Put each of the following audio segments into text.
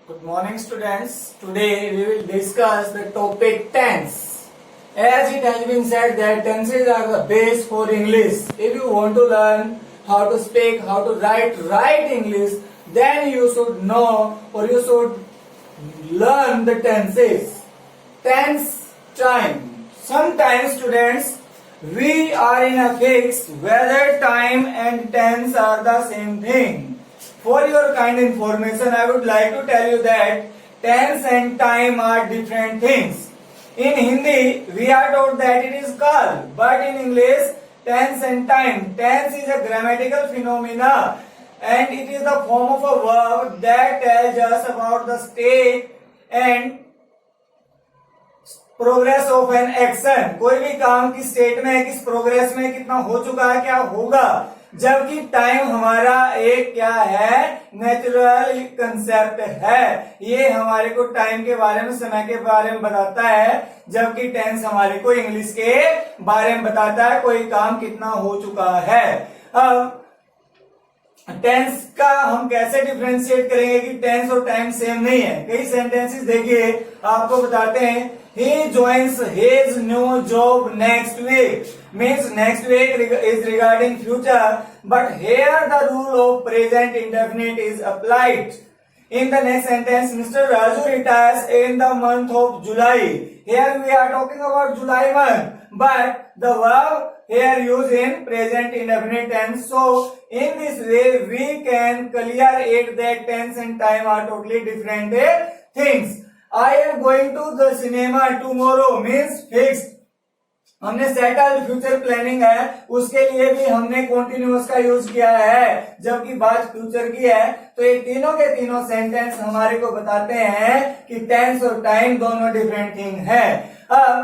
Good morning, students. Today we will discuss the topic tense. As it has been said that tenses are the base for English. If you want to learn how to speak, how to write English, then you should know or you should learn the tenses. Tense time. Sometimes, students, we are in a fix whether time and tense are the same thing. For your kind information, I would like to tell you that tense and time are different things. In Hindi, we are told that it is called, but in English, tense and time. Tense is a grammatical phenomena and it is the form of a verb that tells us about the state and progress of an action. कोई भी काम किस state में है, किस progress में, कितना हो चुका है, क्या होगा. जबकि टाइम हमारा एक क्या है, नेचुरल कंसेप्ट है. ये हमारे को टाइम के बारे में, समय के बारे में बताता है. जबकि टेंस हमारे को इंग्लिश के बारे में बताता है, कोई काम कितना हो चुका है. अब टेंस का हम कैसे डिफरेंशिएट करेंगे कि टेंस और टाइम सेम नहीं है. कई सेंटेंसेस देखिए आपको बताते हैं. He joins his new job next week. Means next week is regarding future, but here the rule of present indefinite is applied. In the next sentence, Mr. Raju retires in the month of July. Here we are talking about July month, but the verb here used in present indefinite tense. So in this way we can clear it that tense and time are totally different things. I am going to the cinema tomorrow means fixed. हमने settled future planning है, उसके लिए भी हमने continuous का use किया है, जबकि बात फ्यूचर की है. तो ये तीनों के तीनों सेंटेंस हमारे को बताते हैं कि टेंस और टाइम दोनों डिफरेंट थिंग है. अब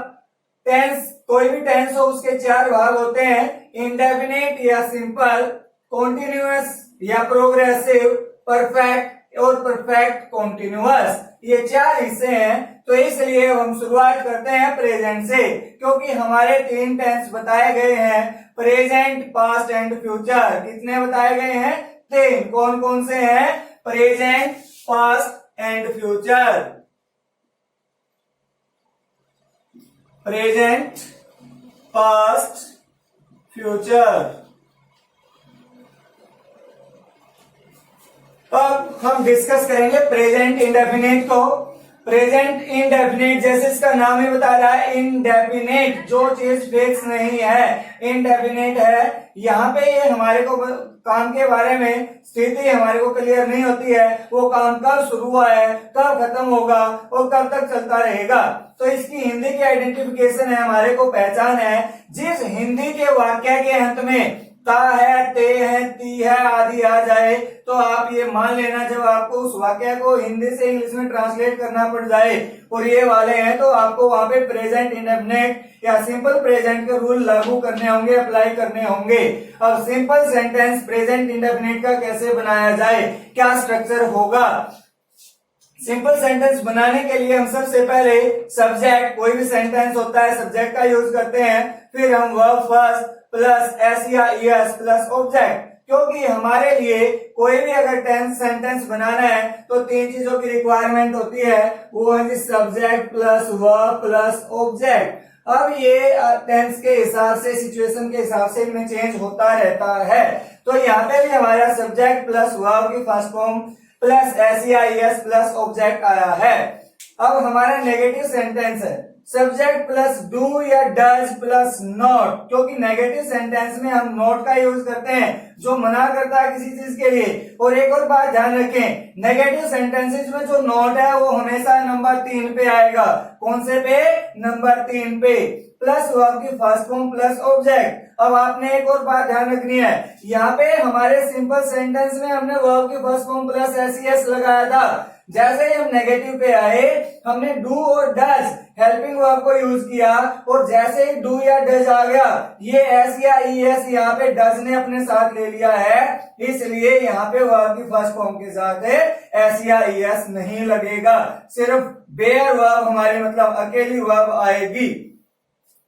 टेंस, कोई भी टेंस हो उसके चार भाग होते हैं. इंडेफिनिट या सिंपल, कॉन्टिन्यूअस या प्रोग्रेसिव, परफेक्ट और परफेक्ट कॉन्टिन्यूअस. ये चार हिस्से हैं. तो इसलिए हम शुरुआत करते हैं प्रेजेंट से, क्योंकि हमारे तीन टेंस बताए गए हैं, प्रेजेंट, पास्ट एंड फ्यूचर. कितने बताए गए हैं? तीन. कौन कौन से हैं? Present, past and future. Present, past, future. अब हम डिस्कस करेंगे प्रेजेंट इंडेफिनिट को. प्रेजेंट इंडेफिनिट, जैसे इसका नाम ही बता रहा है, इंडेफिनिट, जो चीज फिक्स नहीं है, इंडेफिनिट है. यहाँ पे ये हमारे को काम के बारे में स्थिति हमारे को क्लियर नहीं होती है. वो काम कब शुरू हुआ है, कब खत्म होगा और कब तक चलता रहेगा. तो इसकी हिंदी की आइडेंटिफिकेशन है, हमारे को पहचान है. जिस हिंदी के वाक्य के अंत में ता है, ते है, ती है आदि आ जाए, तो आप ये मान लेना जब आपको उस वाक्य को हिंदी से इंग्लिश में ट्रांसलेट करना पड़ जाए और ये वाले हैं, तो आपको वहां पे प्रेजेंट इंडेफिनिट या सिंपल प्रेजेंट के रूल लागू करने होंगे, अप्लाई करने होंगे. अब सिंपल सेंटेंस प्रेजेंट इंडेफिनिट का कैसे बनाया जाए, क्या स्ट्रक्चर होगा. सिंपल सेंटेंस बनाने के लिए हम सबसे पहले सब्जेक्ट, कोई भी सेंटेंस होता है सब्जेक्ट का यूज करते हैं. फिर हम वर्ब फर्स्ट प्लस एस या ईएस प्लस ऑब्जेक्ट. क्योंकि हमारे लिए कोई भी अगर टेंस सेंटेंस बनाना है तो तीन चीजों की रिक्वायरमेंट होती है. वो है subject plus verb plus object. अब ये टेंस के हिसाब से, सिचुएशन के हिसाब से इनमें चेंज होता रहता है. तो यहाँ पे भी हमारा सब्जेक्ट प्लस वर्ब की फर्स्ट फॉर्म प्लस एस या ईएस प्लस ऑब्जेक्ट आया है. अब हमारा नेगेटिव सेंटेंस है सब्जेक्ट प्लस डू या डज प्लस नॉट. क्योंकि नेगेटिव सेंटेंस में हम नॉट का यूज करते हैं जो मना करता है किसी चीज के लिए. और एक और बात ध्यान रखें, नेगेटिव सेंटेंसेस में जो नॉट है वो हमेशा नंबर 3 पे आएगा. कौन से पे? नंबर 3 पे. प्लस वर्ब की फर्स्ट फॉर्म प्लस ऑब्जेक्ट. अब आपने एक और बात ध्यान रखनी है, यहाँ पे हमारे सिंपल सेंटेंस में हमने वर्ब की फर्स्ट फॉर्म प्लस एस लगाया था. जैसे ही हम नेगेटिव पे आए हमने डू और डज हेल्पिंग वर्ब को यूज किया, और जैसे ही डू या डज आ गया ये एस या ईएस यहाँ पे डज ने अपने साथ ले लिया है. इसलिए यहाँ पे वर्ब की फर्स्ट फॉर्म के साथ एस या ईएस नहीं लगेगा, सिर्फ बेयर वर्ब हमारी मतलब अकेली वर्ब आएगी.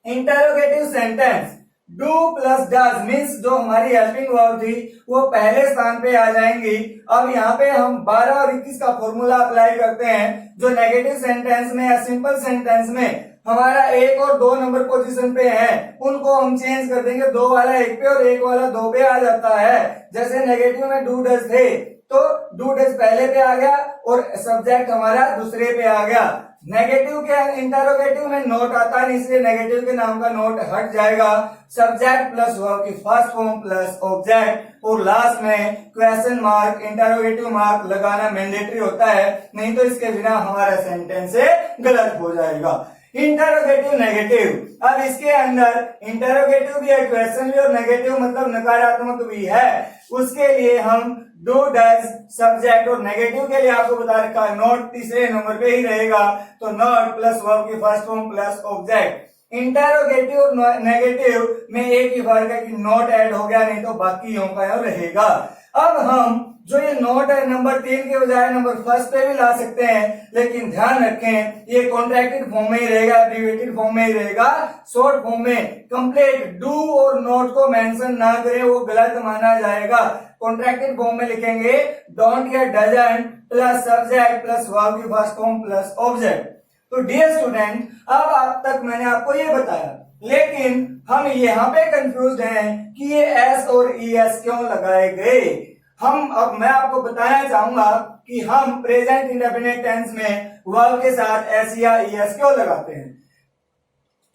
Interrogative sentence, do plus does means जो हमारी हेल्पिंग वर्ब थी वो पहले स्थान पे आ जाएंगी। अब यहाँ पे हम 12 और 21 का फॉर्मूला अप्लाई करते हैं। जो नेगेटिव सेंटेंस में या सिंपल सेंटेंस में हमारा 1 और 2 नंबर पोजीशन पे है उनको हम चेंज कर देंगे। 2 वाला 1 पे और 1 वाला 2 पे आ जाता है। जैसे नेगेटिव में डू डज थे तो डू डज पहले पे आ गया और सब्जेक्ट हमारा दूसरे पे आ गया। नेगेटिव के इंटरोगेटिव में नोट आता है इसलिए नेगेटिव के नाम का नोट हट जाएगा। सब्जेक्ट प्लस वर्ब की फर्स्ट फॉर्म प्लस ऑब्जेक्ट और लास्ट में क्वेश्चन मार्क इंटरोगेटिव मार्क लगाना मैंडेटरी होता है, नहीं तो इसके बिना हमारा सेंटेंस गलत हो जाएगा। इंटरोगेटिव नेगेटिव, अब इसके अंदर इंटरोगेटिव भी है क्वेश्चन भी और नेगेटिव मतलब नकारात्मक भी है। उसके लिए हम डू डज सब्जेक्ट और नेगेटिव के लिए आपको बता रखा है नोट तीसरे नंबर पे ही रहेगा। तो नोट प्लस वर्ब की first form plus object. Interrogative और नेगेटिव में एक ही फर्क है कि नोट ऐड हो गया, नहीं तो बाकी यों का यों रहेगा। अब हम जो ये नोट है नंबर 3 के बजाय नंबर फर्स्ट पे भी ला सकते हैं, लेकिन ध्यान रखें ये कॉन्ट्रैक्टेड फॉर्म में ही रहेगा, एब्रिविएटेड फॉर्म में ही रहेगा। शॉर्ट फॉर्म में कंप्लीट डू और नोट को मेंशन ना करें, वो गलत माना जाएगा। कॉन्ट्रैक्टेड फॉर्म में लिखेंगे डोंट या doesn't plus subject plus verb की फर्स्ट फॉर्म प्लस ऑब्जेक्ट। तो डियर स्टूडेंट, अब तक मैंने आपको ये बताया, लेकिन हम यहाँ पे कंफ्यूज हैं कि ये एस और ई एस क्यों लगाए गए। अब मैं आपको बताना चाहूंगा कि हम प्रेजेंट इंडेफिनिट टेंस में वर्ब के साथ एस या ई एस क्यों लगाते हैं।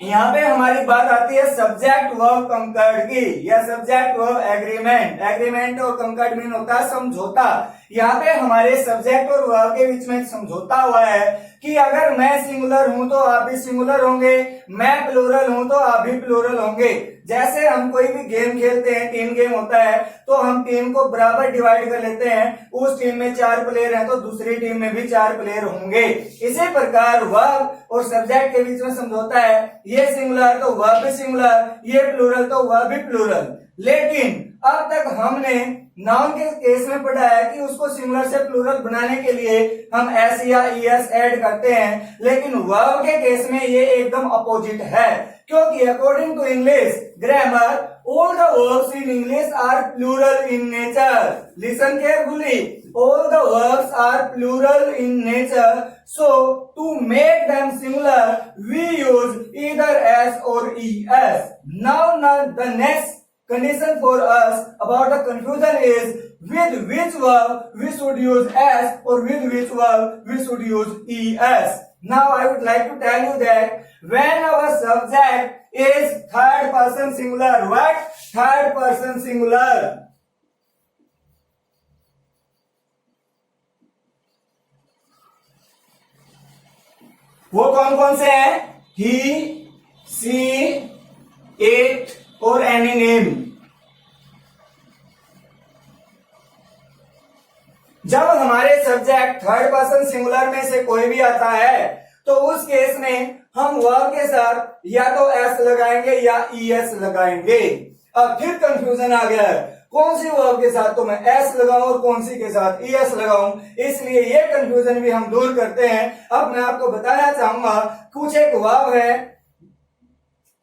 यहाँ पे हमारी बात आती है सब्जेक्ट वर्ब कंकर्ड की या सब्जेक्ट वर्ब एग्रीमेंट। एग्रीमेंट और कंकर्ड मीन होता है समझौता। यहाँ पे हमारे सब्जेक्ट और वर्ब के बीच में समझौता हुआ है कि अगर मैं सिंगुलर हूं तो आप भी सिंगुलर होंगे, मैं प्लूरल हूं तो आप भी प्लूरल होंगे। जैसे हम कोई भी गेम खेलते हैं, टीम गेम होता है, तो हम टीम को बराबर डिवाइड कर लेते हैं। उस टीम में 4 प्लेयर हैं तो दूसरी टीम में भी 4 प्लेयर होंगे। इसी प्रकार वर्ब और सब्जेक्ट के बीच में समझौता है, ये सिंगुलर तो वर्ब भी सिंगुलर, ये प्लूरल तो वर्ब भी प्लूरल। लेकिन अब तक हमने नाउन के केस में पढ़ा है कि उसको सिंगुलर से प्लूरल बनाने के लिए हम एस या ई एस ऐड करते हैं, लेकिन वर्ब के केस में ये एकदम अपोजिट है, क्योंकि according to English grammar all the verbs in English are plural in nature. Listen carefully. All the verbs are plural in nature. So to make them singular, we use either s or es. Now the next condition for us about the confusion is with which verb we should use s or with which verb we should use es. Now I would like to tell you that when our subject is third person singular, what? Third person singular. वो कौन कौन से हैं? He, she, it और any name। जब हमारे subject third person singular में से कोई भी आता है तो उस केस में हम वर्ब के साथ या तो एस लगाएंगे या ई एस लगाएंगे। अब फिर कंफ्यूजन आ गया है, कौन सी वर्ब के साथ तो मैं एस लगाऊं और कौन सी के साथ ई एस लगाऊं, इसलिए ये कंफ्यूजन भी हम दूर करते हैं। अब मैं आपको बताना चाहूंगा कुछ एक वर्ब है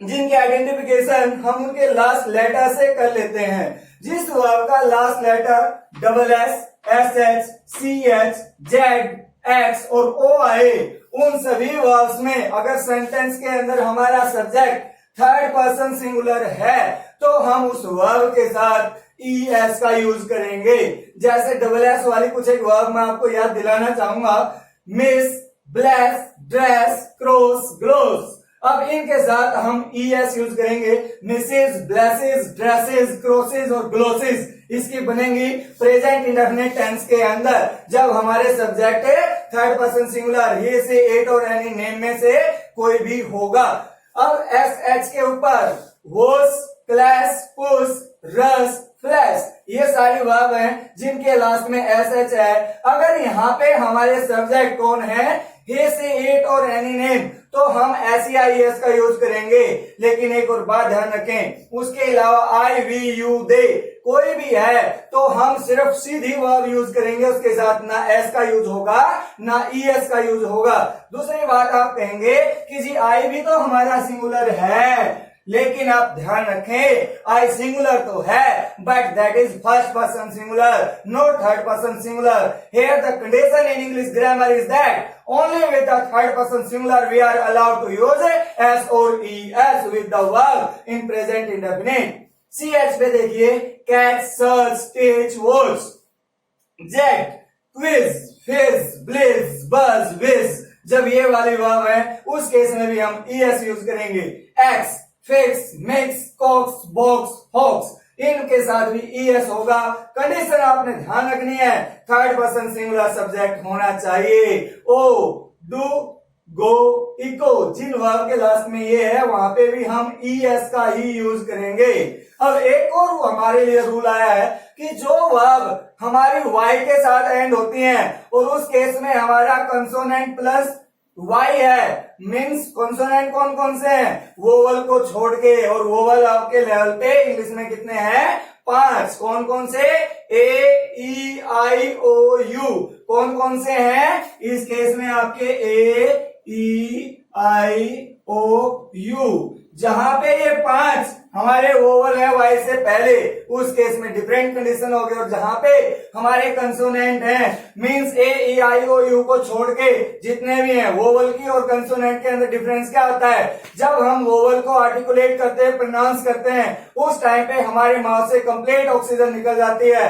जिनकी आइडेंटिफिकेशन हम उनके लास्ट लेटर से कर लेते हैं। जिस वर्ब का last letter double S, S H, C H, Z, X और ओ आए, उन सभी वर्ब्स में अगर सेंटेंस के अंदर हमारा सब्जेक्ट थर्ड पर्सन सिंगुलर है तो हम उस वर्ब के साथ ई एस का यूज करेंगे। जैसे डबल एस वाली कुछ एक वर्ब मैं आपको याद दिलाना चाहूंगा, miss, bless, dress, cross, gloss. अब इनके साथ हम ई एस यूज करेंगे। मिसेस, ब्लेसेस, ड्रेसेस, क्रॉसेस और ग्लोसेस इसकी बनेंगी प्रेजेंट इंडेफिनिट टेंस के अंदर जब हमारे सब्जेक्ट है थर्ड पर्सन सिंगुलर, ये से एट और एनी नेम में से कोई भी होगा। अब एस एच के ऊपर वॉश, क्लैश, पुश, रस, फ्लैश, ये सारी वर्ब हैं जिनके लास्ट में एस एच है। अगर यहाँ पे हमारे सब्जेक्ट कौन है, हे से एट और एनी नेम, तो हम एस या ई एस का यूज करेंगे। लेकिन एक और बात ध्यान रखें, उसके अलावा आई, वी, यू, दे कोई भी है तो हम सिर्फ सीधी वर्ब यूज करेंगे, उसके साथ ना एस का यूज होगा ना ई एस का यूज होगा। दूसरी बात आप कहेंगे कि जी आई भी तो हमारा सिंगुलर है, लेकिन आप ध्यान रखें आई सिंगुलर तो है, but that is first person singular, not third person singular. Here the condition in English grammar is that only with the third person singular we are allowed to use s or es with the verb in present indefinite। ch पे देखिए, cat, search, teach, watch, jet, quiz, fizz, blizz, buzz, whiz। जब ये वाली verb है उस case में भी हम es यूज करेंगे। x, fix, mix, cox, box, hoax, इनके साथ भी es होगा। कंडीशन आपने ध्यान रखनी है, थर्ड पर्सन सिंगुलर सब्जेक्ट होना चाहिए। ओ, डू, गो, इको, जिन वर्ब के लास्ट में ये है वहां पे भी हम es का ही यूज करेंगे। अब एक और हमारे लिए रूल आया है कि जो वर्ब हमारी y के साथ एंड होती हैं और उस केस में हमारा कंसोनेंट प्लस y है, मीन्स कंसोनेंट कौन कौन से हैं, वोवल को छोड़ के, और वोवल आपके लेवल पे इंग्लिश में कितने हैं, 5। कौन कौन से, ए, ई, आई, ओ, यू। कौन कौन से हैं इस केस में आपके ए, ई, आई, ओ, यू। जहां पे ये 5 हमारे वोवल है वाई से पहले, उस केस में डिफरेंट कंडीशन होगी, और जहां पे हमारे कंसोनेंट हैं means A, E, I, O, you को छोड़ के जितने भी हैं, वोवल की और कंसोनेंट के अंदर डिफरेंस क्या होता है, जब हम वोवल को आर्टिकुलेट करते हैं, प्रोनाउंस करते हैं, उस टाइम पे हमारे माउथ से कंप्लीट ऑक्सीजन निकल जाती है,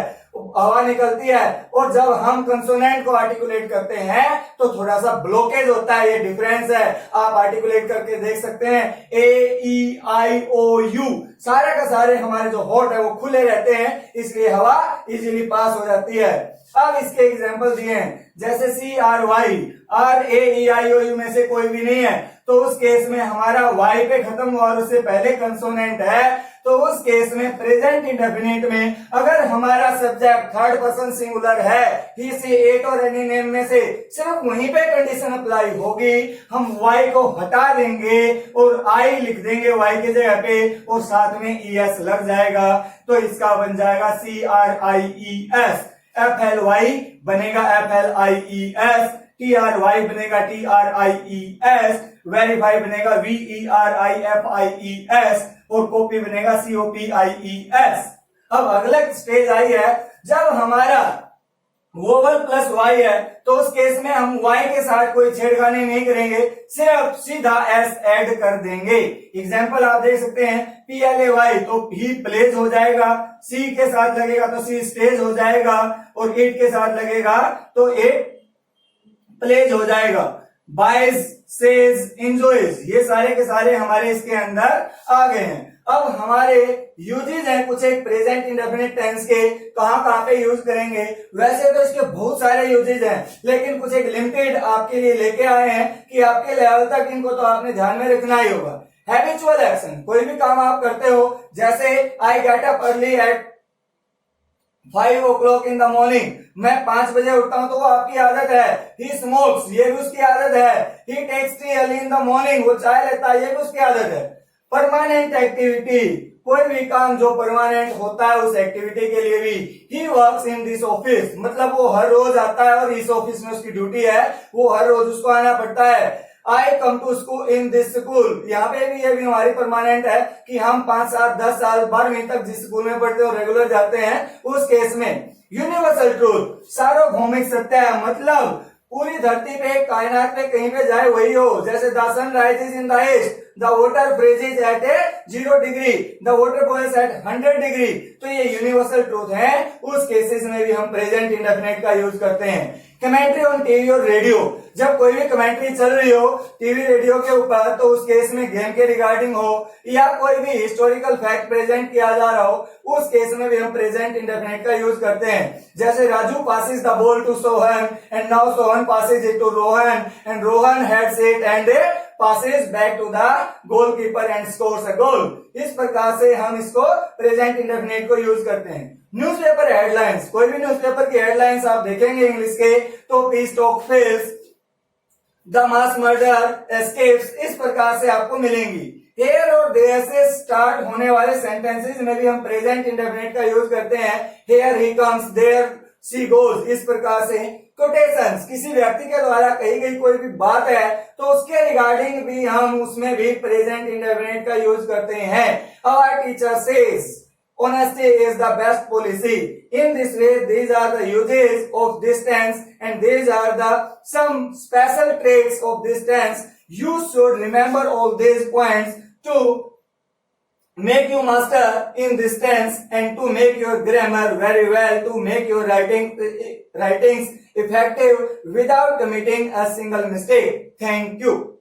हवा निकलती है, और जब हम कंसोनेंट को आर्टिकुलेट करते हैं तो थोड़ा सा ब्लॉकेज होता है। ये डिफरेंस है, आप आर्टिकुलेट करके देख सकते हैं। ए, ई, आई, ओ, यू सारे का सारे हमारे जो होठ है वो खुले रहते हैं, इसलिए हवा इजीली पास हो जाती है। अब इसके एग्जांपल दिए हैं, जैसे C, R, Y, R, A, E, I, O, U में से कोई भी नहीं है तो उस केस में हमारा वाई पे खत्म हुआ और उससे पहले कंसोनेंट है, तो उस केस में प्रेजेंट इंडेफिनिट में अगर हमारा सब्जेक्ट थर्ड पर्सन सिंगुलर है, ही, सी, इट और एनी नेम में से सिर्फ वहीं पे कंडीशन अप्लाई होगी, हम वाई को हटा देंगे और आई लिख देंगे वाई की जगह पे, और साथ में es लग जाएगा, तो इसका बन जाएगा CRIES। FLY बनेगा FLIES, TRY बनेगा TRIES, वेरीफाई बनेगा VERIFIES, और कॉपी बनेगा COPIES। अब अगला स्टेज आई है, जब हमारा वोवल प्लस वाई है तो उस केस में हम वाई के साथ कोई छेड़खानी नहीं करेंगे, सिर्फ सीधा एस ऐड कर देंगे। एग्जाम्पल आप देख सकते हैं, PLAY तो ही प्लेज हो जाएगा, सी के साथ लगेगा तो सी स्टेज हो जाएगा, और इट के साथ लगेगा तो इट प्लेज हो जाएगा। बाइज, सेज, एंजॉयज, ये सारे के सारे हमारे इसके अंदर आ गए हैं। अब हमारे यूजेज हैं कुछ एक प्रेजेंट इंडेफिनिट टेंस के, कहां पे यूज करेंगे। वैसे तो इसके बहुत सारे यूजेज हैं, लेकिन कुछ एक लिमिटेड आपके लिए लेके आए हैं कि आपके लेवल तक इनको तो आपने ध्यान में रखना ही होगा। हैबिचुअल एक्शन, कोई भी काम आप करते हो, जैसे I get up early at 5 o'clock in the morning, मैं 5 बजे उठता हूं तो वो आपकी आदत है। ही स्मोक्स, ये भी उसकी आदत है। He takes tea early in the morning, वो चाय लेता है, ये भी उसकी आदत है। परमानेंट एक्टिविटी, कोई भी काम जो परमानेंट होता है उस एक्टिविटी के लिए भी he works in this office, मतलब वो हर रोज आता है और इस ऑफिस में उसकी ड्यूटी है, वो हर रोज उसको आना पड़ता है। I come to school in this school, यहाँ पे भी ये भी हमारी परमानेंट है कि हम 5 साल 10 साल 12वीं तक जिस स्कूल में पढ़ते हो रेगुलर जाते हैं। उस केस में यूनिवर्सल ट्रूथ, सार्वभौमिक सत्य है, मतलब पूरी धरती पे कायनात पे कहीं पे जाए वही हो, जैसे the sun rises in the east, the water freezes at a 0 degree, the water boils at 100 degree, तो ये यूनिवर्सल ट्रूथ है। उस केसेस में भी हम प्रेजेंट इंडेफिनिट का यूज करते हैं। कमेंट्री ऑन टीवी और रेडियो, जब कोई भी कमेंट्री चल रही हो टीवी रेडियो के ऊपर, तो उस केस में गेम के रिगार्डिंग हो या कोई भी हिस्टोरिकल फैक्ट प्रेजेंट किया जा रहा हो, उस केस में भी हम प्रेजेंट इंडेफिनिट का यूज करते हैं। जैसे Raju passes the ball to Sohan and now Sohan passes it to Rohan and Rohan heads it and passes back to the goalkeeper and scores a goal। इस प्रकार से हम इसको प्रेजेंट इंडेफिनिट को यूज करते हैं। न्यूज़पेपर हेडलाइंस, कोई भी न्यूज़पेपर की हेडलाइंस आप देखेंगे इंग्लिश के तो piece talk fails, the mass murder escapes, इस प्रकार से आपको मिलेंगी। हेयर और देयर से स्टार्ट होने वाले सेंटेंसेस में भी हम प्रेजेंट इंडेफिनिट का यूज करते हैं। Here he comes, there she goes, इस प्रकार से। कोटेशंस, किसी व्यक्ति के द्वारा कही गई कोई भी बात है तो उसके रिगार्डिंग भी हम उसमें भी प्रेजेंट इंडेफिनिट का यूज करते हैं। Our teacher says honesty is the best policy. In this way, these are the uses of this tense and these are the some special traits of this tense. You should remember all these points to make you master in this tense and to make your grammar very well, to make your writings effective without committing a single mistake. Thank you.